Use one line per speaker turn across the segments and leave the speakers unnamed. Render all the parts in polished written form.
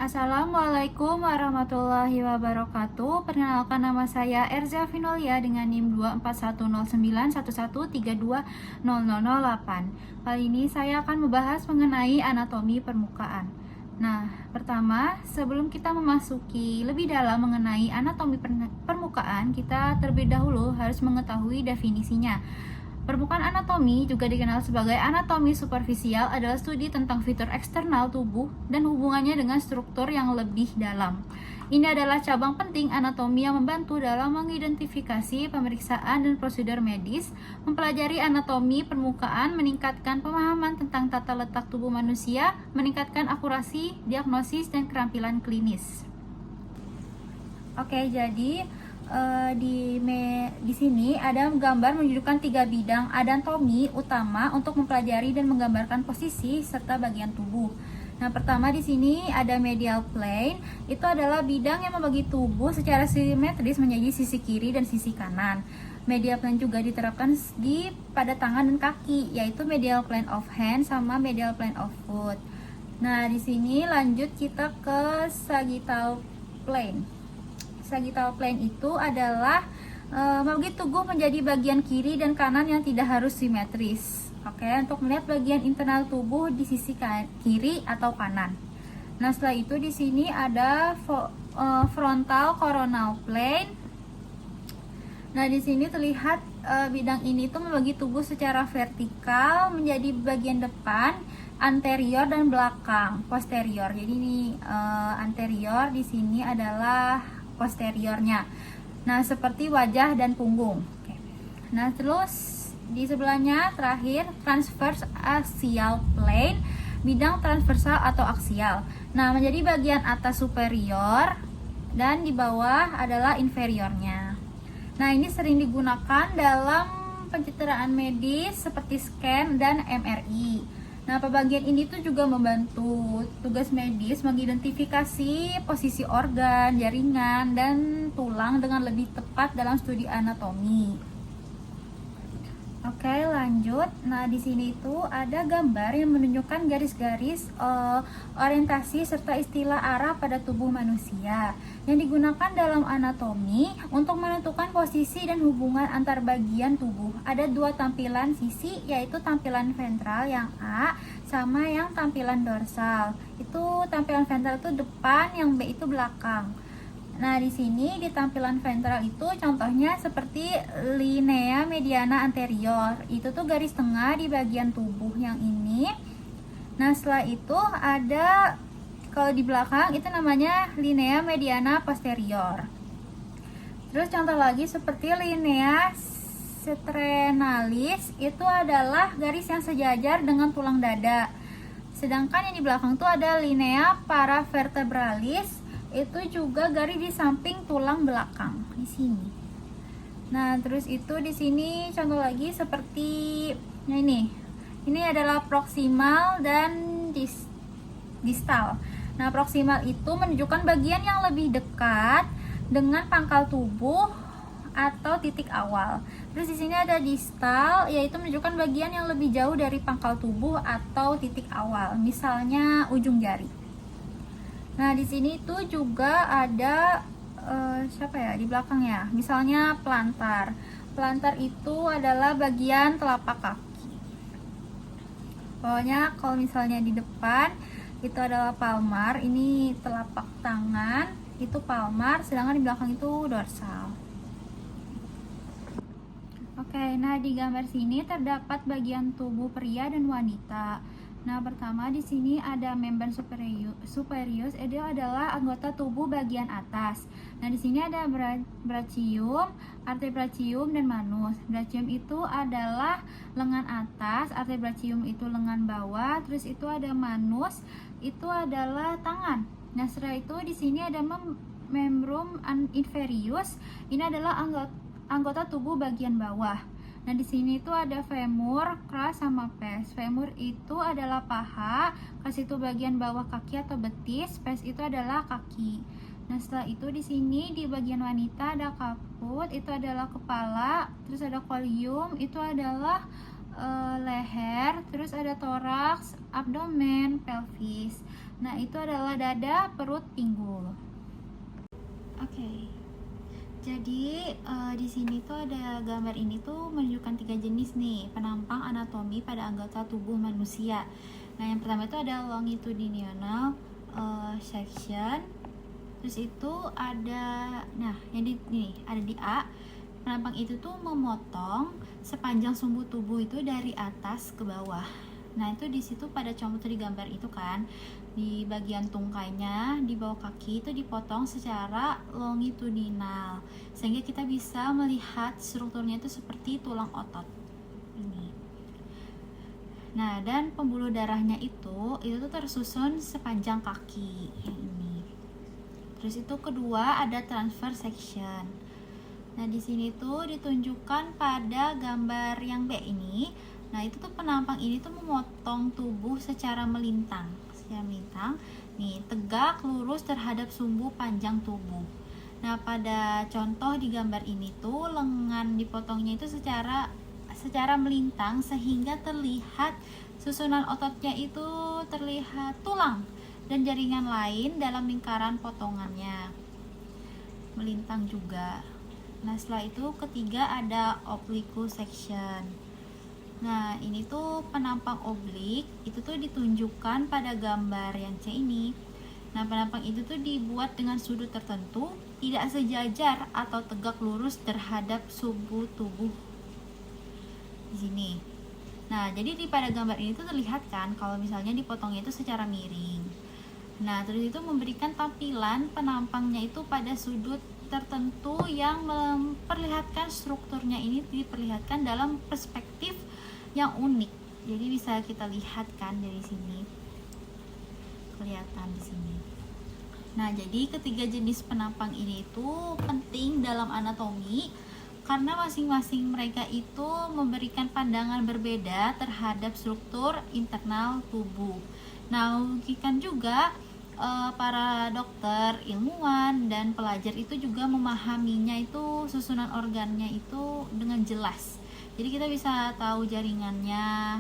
Assalamualaikum warahmatullahi wabarakatuh. Perkenalkan, nama saya Erza Vinolia dengan NIM 2410911320008. Kali ini saya akan membahas mengenai anatomi permukaan. Nah, pertama, sebelum kita memasuki lebih dalam mengenai anatomi permukaan, kita terlebih dahulu harus mengetahui definisinya. Permukaan anatomi, juga dikenal sebagai anatomi superficial, adalah studi tentang fitur eksternal tubuh dan hubungannya dengan struktur yang lebih dalam. Ini adalah cabang penting anatomi yang membantu dalam mengidentifikasi pemeriksaan dan prosedur medis, mempelajari anatomi permukaan, meningkatkan pemahaman tentang tata letak tubuh manusia, meningkatkan akurasi, diagnosis, dan keterampilan klinis. Oke, jadi di sini ada gambar menunjukkan 3 bidang anatomi utama untuk mempelajari dan menggambarkan posisi serta bagian tubuh. Nah, pertama di sini ada medial plane. Itu adalah bidang yang membagi tubuh secara simetris menjadi sisi kiri dan sisi kanan. Medial plane juga diterapkan pada tangan dan kaki, yaitu medial plane of hand sama medial plane of foot. Nah, di sini lanjut kita ke sagittal plane. Sagittal plane itu adalah membagi tubuh menjadi bagian kiri dan kanan yang tidak harus simetris. Oke, untuk melihat bagian internal tubuh di sisi kiri atau kanan. Nah, setelah itu di sini ada frontal coronal plane. Nah, di sini terlihat bidang ini tuh membagi tubuh secara vertikal menjadi bagian depan, anterior, dan belakang, posterior. Jadi ini anterior, di sini adalah posteriornya. Nah, seperti wajah dan punggung. Oke. Nah, terus di sebelahnya terakhir transverse axial plane, bidang transversal atau aksial. Nah, menjadi bagian atas superior dan di bawah adalah inferiornya. Nah, ini sering digunakan dalam pencitraan medis seperti scan dan MRI. Nah, pembagian ini tuh juga membantu tugas medis mengidentifikasi posisi organ, jaringan, dan tulang dengan lebih tepat dalam studi anatomi. Oke, lanjut. Nah, di sini itu ada gambar yang menunjukkan garis-garis orientasi serta istilah arah pada tubuh manusia yang digunakan dalam anatomi untuk menentukan posisi dan hubungan antar bagian tubuh. Ada 2 tampilan sisi, yaitu tampilan ventral yang A sama yang tampilan dorsal. Itu tampilan ventral itu depan, yang B itu belakang. Nah, di sini di tampilan ventral itu contohnya seperti linea mediana anterior. Itu tuh garis tengah di bagian tubuh yang ini. Nah, setelah itu ada, kalau di belakang itu namanya linea mediana posterior. Terus contoh lagi seperti linea strenalis, itu adalah garis yang sejajar dengan tulang dada. Sedangkan yang di belakang tuh ada linea paravertebralis, itu juga garis di samping tulang belakang di sini. Nah, terus itu di sini contoh lagi seperti ini. Ini adalah proksimal dan distal. Nah, proksimal itu menunjukkan bagian yang lebih dekat dengan pangkal tubuh atau titik awal. Terus di sini ada distal, yaitu menunjukkan bagian yang lebih jauh dari pangkal tubuh atau titik awal, misalnya ujung jari. Nah, di sini tuh juga ada di belakang ya. Misalnya plantar. Plantar itu adalah bagian telapak kaki. Pokoknya kalau misalnya di depan itu adalah palmar, ini telapak tangan, itu palmar, sedangkan di belakang itu dorsal. Oke, nah di gambar sini terdapat bagian tubuh pria dan wanita. Nah, pertama di sini ada membran superius, itu adalah anggota tubuh bagian atas. Nah, di sini ada brachium, artebrachium, dan manus. Brachium itu adalah lengan atas, artebrachium itu lengan bawah, terus itu ada manus, itu adalah tangan. Nah, setelah itu di sini ada membrum inferius, ini adalah anggota tubuh bagian bawah. Nah, di sini itu ada femur, crus, sama pes. Femur itu adalah paha, crus itu bagian bawah kaki atau betis, pes itu adalah kaki. Nah, setelah itu di sini di bagian wanita ada caput, itu adalah kepala, terus ada colium, itu adalah leher, terus ada toraks, abdomen, pelvis. Nah, itu adalah dada, perut, pinggul. Oke. Jadi di sini tuh ada gambar ini tuh menunjukkan 3 jenis nih penampang anatomi pada anggota tubuh manusia. Nah, yang pertama itu ada longitudinal section. Terus itu ada, nah yang ini ada di A. Penampang itu tuh memotong sepanjang sumbu tubuh itu dari atas ke bawah. Nah, itu di situ pada contoh di gambar itu kan, di bagian tungkainya di bawah kaki itu dipotong secara longitudinal sehingga kita bisa melihat strukturnya itu seperti tulang otot ini. Nah, dan pembuluh darahnya itu tuh tersusun sepanjang kaki yang ini. Terus itu kedua ada transverse section. Nah, di sini tuh ditunjukkan pada gambar yang B ini. Nah, itu tuh penampang ini tuh memotong tubuh secara melintang. Nih, tegak lurus terhadap sumbu panjang tubuh. Nah, pada contoh di gambar ini tuh lengan dipotongnya itu secara melintang sehingga terlihat susunan ototnya itu terlihat tulang dan jaringan lain dalam lingkaran potongannya melintang juga. Nah, setelah itu ketiga ada oblique section. Nah, ini tuh penampang oblik, itu tuh ditunjukkan pada gambar yang C ini. Nah, penampang itu tuh dibuat dengan sudut tertentu, tidak sejajar atau tegak lurus terhadap sumbu tubuh di sini. Nah, jadi pada gambar ini tuh terlihat kan kalau misalnya dipotongnya itu secara miring. Nah, terus itu memberikan tampilan penampangnya itu pada sudut tertentu yang memperlihatkan strukturnya ini diperlihatkan dalam perspektif yang unik. Jadi bisa kita lihat kan dari sini. Kelihatan di sini. Nah, jadi ketiga jenis penampang ini itu penting dalam anatomi karena masing-masing mereka itu memberikan pandangan berbeda terhadap struktur internal tubuh. Nah, memungkinkan juga para dokter, ilmuwan, dan pelajar itu juga memahaminya itu susunan organnya itu dengan jelas. Jadi kita bisa tahu jaringannya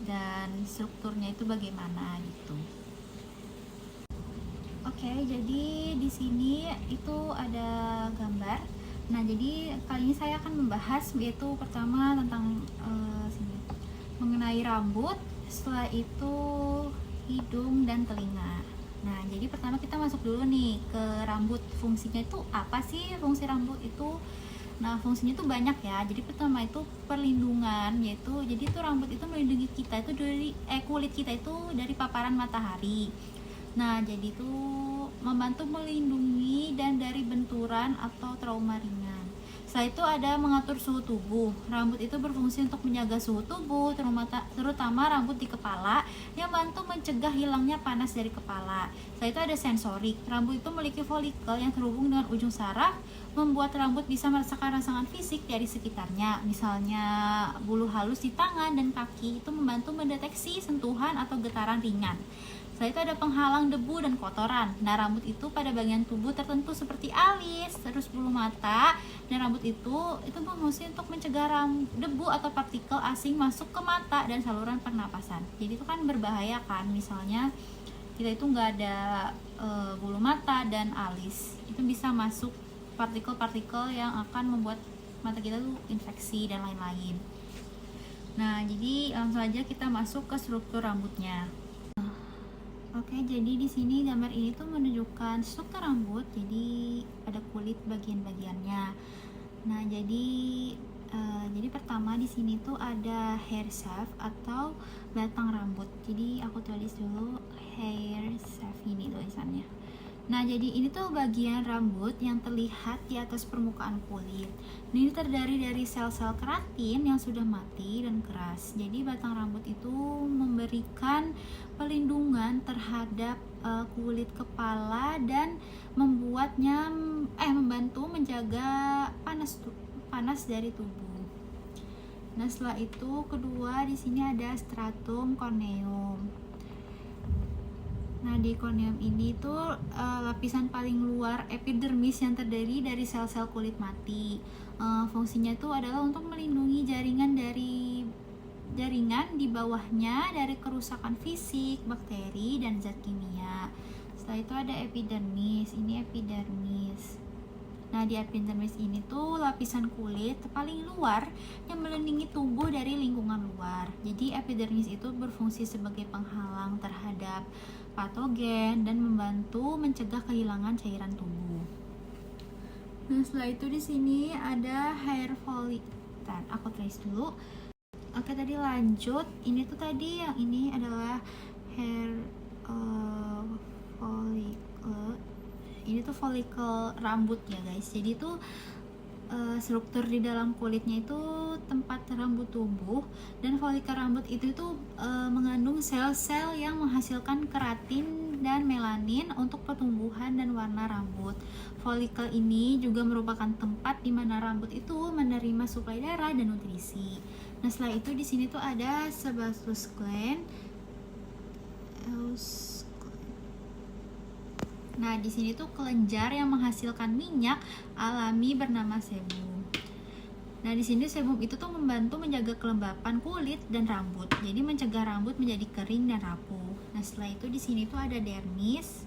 dan strukturnya itu bagaimana gitu. Oke, jadi di sini itu ada gambar. Nah, jadi kali ini saya akan membahas yaitu pertama tentang mengenai rambut, setelah itu hidung dan telinga. Nah, jadi pertama kita masuk dulu nih ke rambut. Fungsinya itu apa sih fungsi rambut itu? Nah, fungsinya itu banyak ya. Jadi pertama itu perlindungan, yaitu jadi itu rambut itu melindungi kita itu dari kulit kita itu dari paparan matahari. Nah, jadi itu membantu melindungi dan dari benturan atau trauma ringan. Setelah itu ada mengatur suhu tubuh. Rambut itu berfungsi untuk menjaga suhu tubuh, terutama rambut di kepala yang bantu mencegah hilangnya panas dari kepala. Setelah itu ada sensorik. Rambut itu memiliki folikel yang terhubung dengan ujung saraf, membuat rambut bisa merasakan rangsangan fisik dari sekitarnya. Misalnya bulu halus di tangan dan kaki itu membantu mendeteksi sentuhan atau getaran ringan. Setelah itu ada penghalang debu dan kotoran. Nah, rambut itu pada bagian tubuh tertentu seperti alis, terus bulu mata, dan rambut itu berfungsi untuk mencegah debu atau partikel asing masuk ke mata dan saluran pernapasan. Jadi itu kan berbahaya kan, misalnya kita itu nggak ada bulu mata dan alis, itu bisa masuk partikel-partikel yang akan membuat mata kita tuh infeksi dan lain-lain. Nah, jadi langsung aja kita masuk ke struktur rambutnya. Oke, jadi di sini gambar ini tuh menunjukkan struktur rambut. Jadi ada kulit bagian-bagiannya. Nah, jadi pertama di sini tuh ada hair shaft atau batang rambut. Jadi aku tulis dulu hair shaft ini tulisannya. Nah, jadi ini tuh bagian rambut yang terlihat di atas permukaan kulit. Ini terdiri dari sel-sel keratin yang sudah mati dan keras. Jadi batang rambut itu memberikan pelindungan terhadap kulit kepala dan membantu menjaga panas dari tubuh. Nah, setelah itu kedua di sini ada stratum corneum. Nah, di corneum ini tuh lapisan paling luar epidermis yang terdiri dari sel-sel kulit mati. Fungsinya itu adalah untuk melindungi jaringan dari jaringan di bawahnya dari kerusakan fisik, bakteri, dan zat kimia. Setelah itu ada epidermis. Ini epidermis. Nah, di epidermis ini tuh lapisan kulit paling luar yang melindungi tubuh dari lingkungan luar. Jadi epidermis itu berfungsi sebagai penghalang terhadap patogen dan membantu mencegah kehilangan cairan tubuh. Nah, setelah itu di sini ada hair follicle. Aku tulis dulu. Oke, tadi lanjut. Ini tuh tadi yang ini adalah hair follicle. Ini tuh folikel rambut ya guys. Jadi tuh struktur di dalam kulitnya itu tempat rambut tumbuh, dan folikel rambut itu tuh mengandung sel-sel yang menghasilkan keratin dan melanin untuk pertumbuhan dan warna rambut. Folikel ini juga merupakan tempat di mana rambut itu menerima suplai darah dan nutrisi. Nah, setelah itu di sini tuh ada sebaceous gland. Nah, di sini tuh kelenjar yang menghasilkan minyak alami bernama sebum. Nah, di sini sebum itu tuh membantu menjaga kelembapan kulit dan rambut. Jadi mencegah rambut menjadi kering dan rapuh. Nah, setelah itu di sini tuh ada dermis.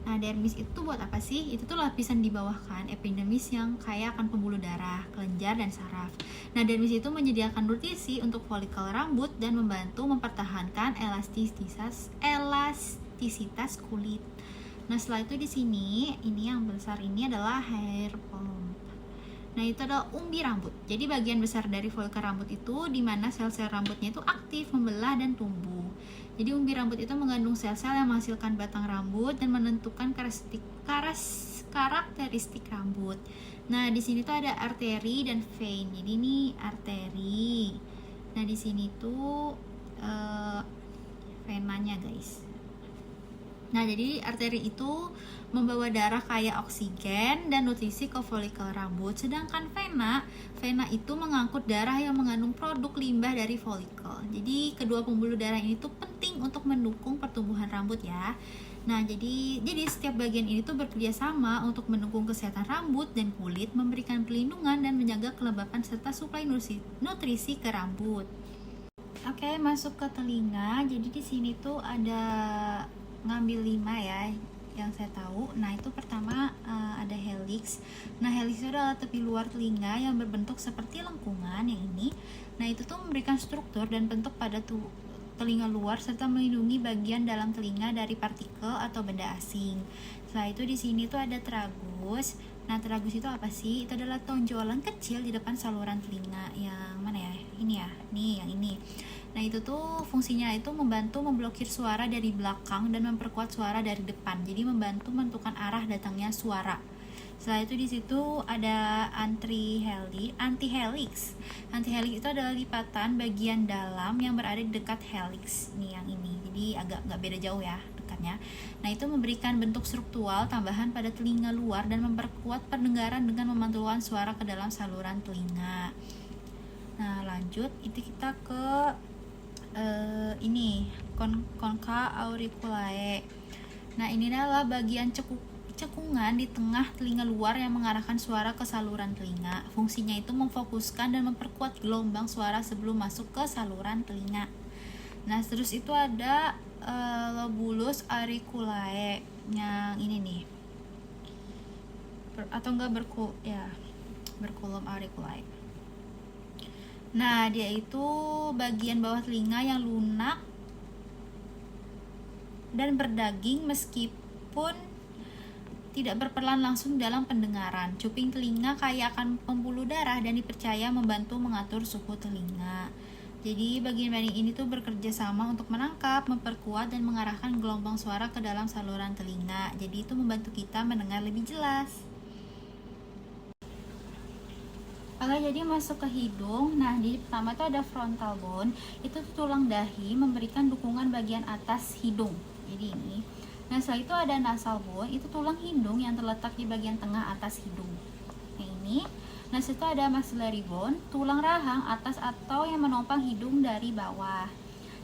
Nah, dermis itu buat apa sih? Itu tuh lapisan di bawah kan epidermis yang kaya akan pembuluh darah, kelenjar, dan saraf. Nah, dermis itu menyediakan nutrisi untuk folikel rambut dan membantu mempertahankan elastisitas kulit. Nah, setelah itu di sini, ini yang besar ini adalah hair pomp. Nah, itu adalah umbi rambut. Jadi bagian besar dari folikel rambut itu di mana sel-sel rambutnya itu aktif membelah dan tumbuh. Jadi umbi rambut itu mengandung sel-sel yang menghasilkan batang rambut dan menentukan karakteristik rambut. Nah, di sini tuh ada arteri dan vein. Jadi ini arteri. Nah, di sini tuh venanya guys. Nah, jadi arteri itu membawa darah kaya oksigen dan nutrisi ke folikel rambut. Sedangkan vena itu mengangkut darah yang mengandung produk limbah dari folikel. Jadi kedua pembuluh darah ini tuh penting untuk mendukung pertumbuhan rambut ya. Nah, jadi setiap bagian ini tuh bekerja sama untuk mendukung kesehatan rambut dan kulit, memberikan perlindungan dan menjaga kelembapan serta suplai nutrisi ke rambut. Oke, masuk ke telinga. Jadi di sini tuh ada ngambil 5 ya yang saya tahu. Nah, itu pertama ada helix. Nah, helix itu adalah tepi luar telinga yang berbentuk seperti lengkungan yang ini. Nah, itu tuh memberikan struktur dan bentuk pada telinga luar serta melindungi bagian dalam telinga dari partikel atau benda asing. Setelah itu di sini tuh ada tragus. Nah, tragus itu apa sih? Itu adalah tonjolan kecil di depan saluran telinga. Yang mana ya? Ini ya. Nih, yang ini. Nah, itu tuh fungsinya itu membantu memblokir suara dari belakang dan memperkuat suara dari depan. Jadi membantu menentukan arah datangnya suara. Setelah itu di situ ada antihelix. Antihelix itu adalah lipatan bagian dalam yang berada di dekat helix. Nih yang ini. Jadi agak beda jauh ya dekatnya. Nah, itu memberikan bentuk struktural tambahan pada telinga luar dan memperkuat pendengaran dengan memantulkan suara ke dalam saluran telinga. Nah, lanjut itu kita ke ini concha auriculae. Nah, ini adalah bagian cekungan di tengah telinga luar yang mengarahkan suara ke saluran telinga. Fungsinya itu memfokuskan dan memperkuat gelombang suara sebelum masuk ke saluran telinga. Nah, terus itu ada lobulus auriculae yang ini nih. Berkulum auriculae. Nah, dia itu bagian bawah telinga yang lunak dan berdaging meskipun tidak berperan langsung dalam pendengaran. Cuping telinga kaya akan pembuluh darah dan dipercaya membantu mengatur suhu telinga. Jadi bagian-bagian ini tuh bekerja sama untuk menangkap, memperkuat, dan mengarahkan gelombang suara ke dalam saluran telinga. Jadi itu membantu kita mendengar lebih jelas. Oke, jadi masuk ke hidung. Nah, di pertama itu ada frontal bone. Itu tulang dahi memberikan dukungan bagian atas hidung. Jadi ini. Nah, setelah itu ada nasal bone. Itu tulang hidung yang terletak di bagian tengah atas hidung. Nah, ini. Nah, setelah itu ada maxillary bone, tulang rahang atas atau yang menopang hidung dari bawah.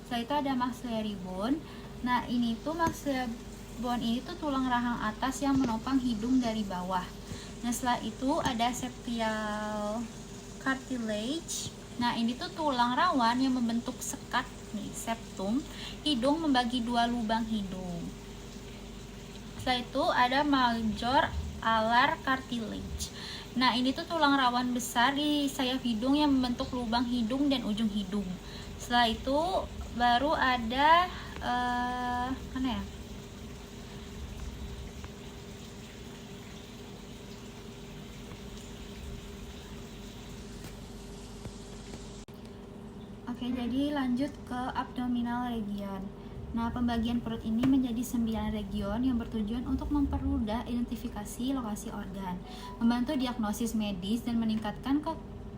Setelah itu ada maxillary bone. Nah, ini tuh maxillary bone ini tuh tulang rahang atas yang menopang hidung dari bawah. Nah, setelah itu ada septal cartilage. Nah, ini tuh tulang rawan yang membentuk sekat nih, septum hidung membagi dua lubang hidung. Setelah itu ada major alar cartilage. Nah, ini tuh tulang rawan besar di sayap hidung yang membentuk lubang hidung dan ujung hidung. Setelah itu baru ada mana ya? Oke, jadi lanjut ke abdominal region. Nah, pembagian perut ini menjadi 9 region yang bertujuan untuk mempermudah identifikasi lokasi organ, membantu diagnosis medis, dan meningkatkan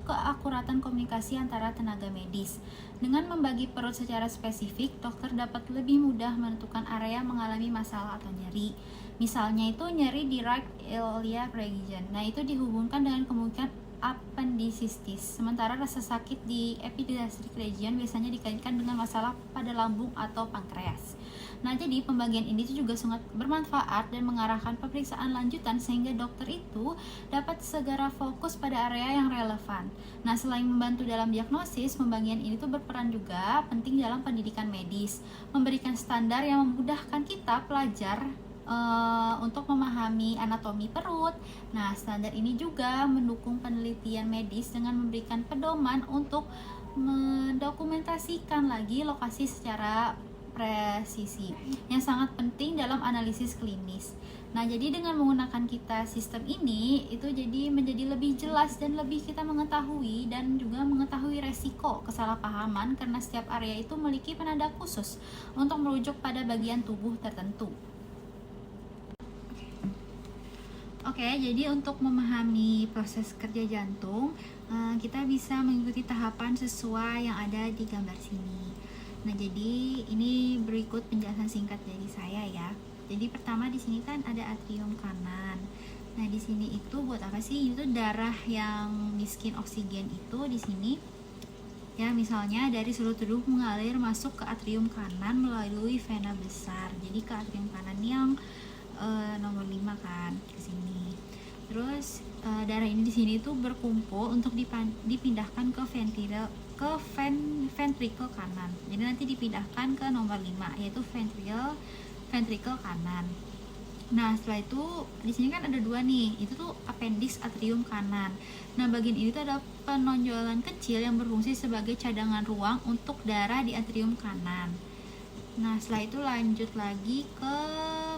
keakuratan komunikasi antara tenaga medis. Dengan membagi perut secara spesifik, dokter dapat lebih mudah menentukan area mengalami masalah atau nyeri. Misalnya itu nyeri di right iliac region. Nah, itu dihubungkan dengan kemungkinan appendicitis. Sementara rasa sakit di epigastric region biasanya dikaitkan dengan masalah pada lambung atau pankreas. Nah, jadi pembagian ini juga sangat bermanfaat dan mengarahkan pemeriksaan lanjutan sehingga dokter itu dapat segera fokus pada area yang relevan. Nah, selain membantu dalam diagnosis, pembagian ini tuh berperan juga penting dalam pendidikan medis, memberikan standar yang memudahkan kita pelajar untuk memahami anatomi perut. Nah, standar ini juga mendukung penelitian medis dengan memberikan pedoman untuk mendokumentasikan lagi lokasi secara presisi yang sangat penting dalam analisis klinis. Nah, jadi dengan menggunakan kita sistem ini itu jadi menjadi lebih jelas dan lebih kita mengetahui dan juga mengetahui resiko kesalahpahaman karena setiap area itu memiliki penanda khusus untuk merujuk pada bagian tubuh tertentu. Oke, jadi untuk memahami proses kerja jantung, kita bisa mengikuti tahapan sesuai yang ada di gambar sini. Nah, jadi ini berikut penjelasan singkat dari saya ya. Jadi pertama di sini kan ada atrium kanan. Nah, di sini itu buat apa sih? Itu darah yang miskin oksigen itu di sini. Ya, misalnya dari seluruh tubuh mengalir masuk ke atrium kanan melalui vena besar. Jadi ke atrium kanan yang nomor 5 kan ke sini. Terus darah ini di sini tuh berkumpul untuk dipindahkan ke ventricle kanan. Jadi nanti dipindahkan ke nomor 5 yaitu ventricle kanan. Nah, setelah itu di sini kan ada 2 nih. Itu tuh appendix atrium kanan. Nah, bagian ini tuh ada penonjolan kecil yang berfungsi sebagai cadangan ruang untuk darah di atrium kanan. Nah, setelah itu lanjut lagi ke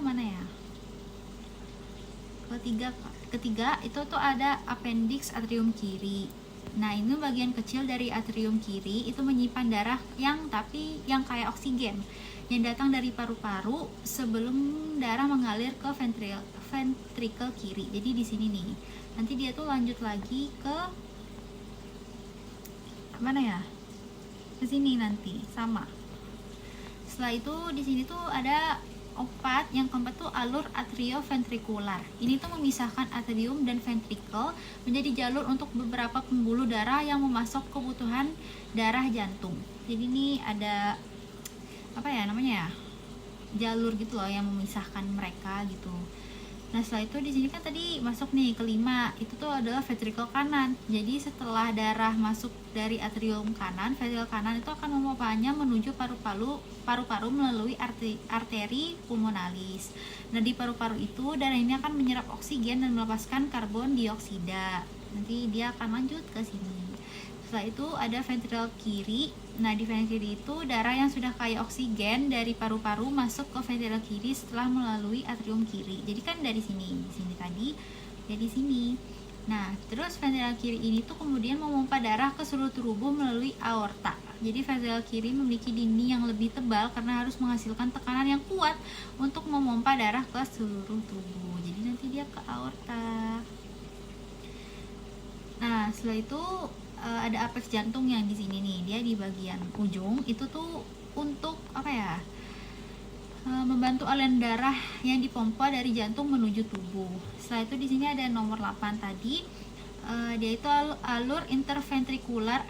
mana ya? Ketiga itu tuh ada appendix atrium kiri. Nah, ini bagian kecil dari atrium kiri itu menyimpan darah yang kayak oksigen yang datang dari paru-paru sebelum darah mengalir ke ventricle kiri. Jadi di sini nih. Nanti dia tuh lanjut lagi ke mana ya? Ke sini nanti sama. Setelah itu di sini tuh ada yang keempat tuh alur atrioventrikular. Ini tuh memisahkan atrium dan ventricle menjadi jalur untuk beberapa pembuluh darah yang memasok kebutuhan darah jantung. Jadi ini ada apa ya namanya ya? Jalur gitu loh yang memisahkan mereka gitu. Nah, setelah itu di sini kan tadi masuk nih kelima, itu tuh adalah ventricle kanan. Jadi setelah darah masuk dari atrium kanan, ventricle kanan itu akan memompanya menuju paru-paru melalui arteri pulmonalis. Nah, di paru-paru itu darah ini akan menyerap oksigen dan melepaskan karbon dioksida. Nanti dia akan lanjut ke sini. Setelah itu ada ventricle kiri. Nah, di ventricle kiri itu darah yang sudah kaya oksigen dari paru-paru masuk ke ventricle kiri setelah melalui atrium kiri. Jadi kan dari sini tadi, dari sini. Nah, terus ventricle kiri ini tuh kemudian memompa darah ke seluruh tubuh melalui aorta. Jadi ventricle kiri memiliki dinding yang lebih tebal karena harus menghasilkan tekanan yang kuat untuk memompa darah ke seluruh tubuh. Jadi nanti dia ke aorta. Nah, setelah itu ada apex jantung yang di sini nih, dia di bagian ujung itu tuh untuk apa ya? Membantu aliran darah yang dipompa dari jantung menuju tubuh. Setelah itu di sini ada nomor 8 tadi, dia itu alur interventrikular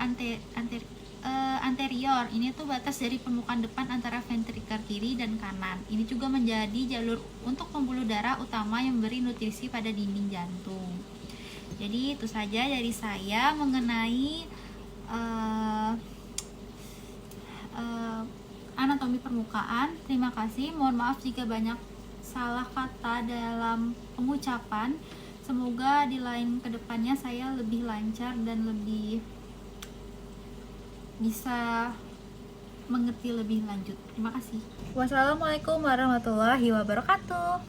anterior. Ini tuh batas dari permukaan depan antara ventrikel kiri dan kanan. Ini juga menjadi jalur untuk pembuluh darah utama yang memberi nutrisi pada dinding jantung. Jadi itu saja dari saya mengenai anatomi permukaan. Terima kasih. Mohon maaf jika banyak salah kata dalam pengucapan. Semoga di lain kedepannya saya lebih lancar dan lebih bisa mengerti lebih lanjut. Terima kasih. Wassalamualaikum warahmatullahi wabarakatuh.